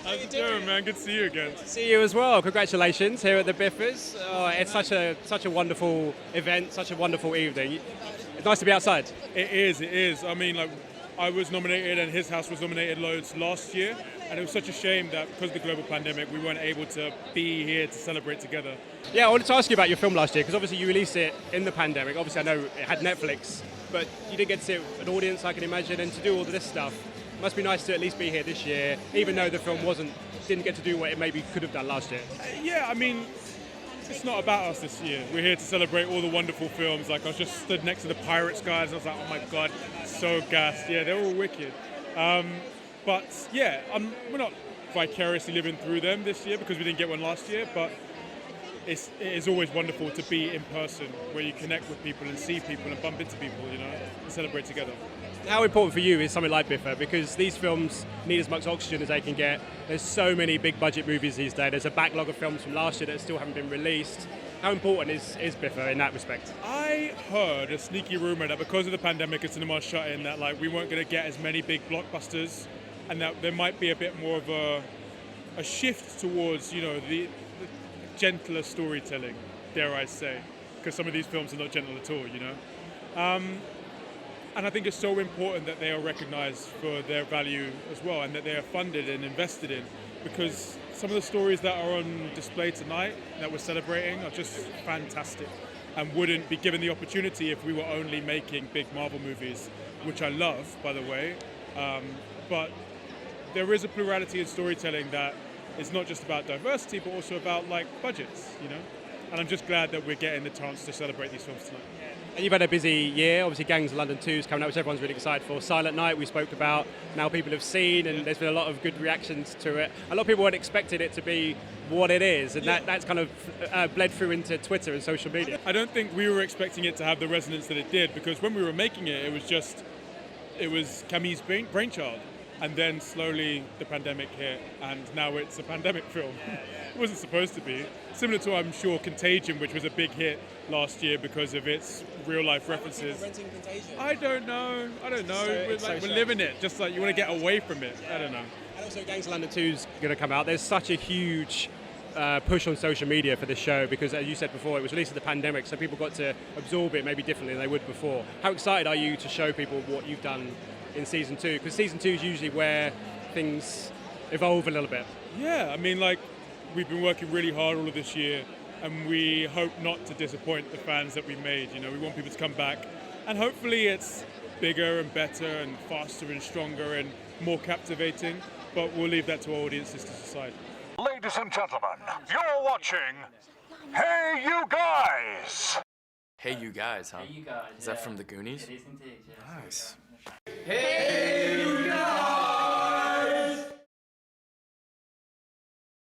How's it going, man? Good to see you again. See you as well. Congratulations here at the BIFAs. Oh, it's such a wonderful event, such a wonderful evening. It's nice to be outside. It is. I mean, like, I was nominated and his house was nominated loads last year, and it was such a shame that because of the global pandemic, we weren't able to be here to celebrate together. Yeah, I wanted to ask you about your film last year, because obviously you released it in the pandemic. Obviously, I know it had Netflix, but you did get to see it with an audience, I can imagine, and to do all of this stuff. It must be nice to at least be here this year, even though the film didn't get to do what it maybe could have done last year. Yeah, I mean, it's not about us this year. We're here to celebrate all the wonderful films. Like, I was just stood next to the Pirates guys, and I was like, oh my God, so gassed. Yeah, they're all wicked. But yeah, we're not vicariously living through them this year because we didn't get one last year, but it is always wonderful to be in person where you connect with people and see people and bump into people, you know, and celebrate together. How important for you is something like BIFA? Because these films need as much oxygen as they can get. There's so many big budget movies these days. There's a backlog of films from last year that still haven't been released. How important is BIFA in that respect? I heard a sneaky rumor that because of the pandemic and cinema shut in, that like we weren't going to get as many big blockbusters, and that there might be a bit more of a shift towards, you know, the gentler storytelling, dare I say, because some of these films are not gentle at all, you know. And I think it's so important that they are recognised for their value as well, and that they are funded and invested in, because some of the stories that are on display tonight that we're celebrating are just fantastic and wouldn't be given the opportunity if we were only making big Marvel movies, which I love, by the way. But there is a plurality in storytelling that is not just about diversity, but also about like budgets, you know? And I'm just glad that we're getting the chance to celebrate these films tonight. And you've had a busy year. Obviously, Gangs of London 2 is coming out, which everyone's really excited for. Silent Night, we spoke about. Now people have seen, and there's been a lot of good reactions to it. A lot of people weren't expecting it to be what it is, and that's kind of bled through into Twitter and social media. I don't think we were expecting it to have the resonance that it did, because when we were making it, it was Camille's brainchild. And then slowly the pandemic hit, and now it's a pandemic film. It wasn't supposed to be. Similar to, I'm sure, Contagion, which was a big hit last year because of its real-life references. I don't know. We're living it, just like you want to get away from it. I don't know. And also, Gangs of London 2 is going to come out. There's such a huge push on social media for this show because, as you said before, it was released in the pandemic, so people got to absorb it maybe differently than they would before. How excited are you to show people what you've done in season 2? Because season 2 is usually where things evolve a little bit. Yeah, I mean, like, we've been working really hard all of this year, and we hope not to disappoint the fans that we made. You know, we want people to come back, and hopefully it's bigger and better and faster and stronger and more captivating, but we'll leave that to our audiences to decide. Ladies and gentlemen, you're watching Hey You Guys! Hey You Guys, huh? Hey, you guys. Is that from the Goonies? It is indeed, yes. Nice. Hey!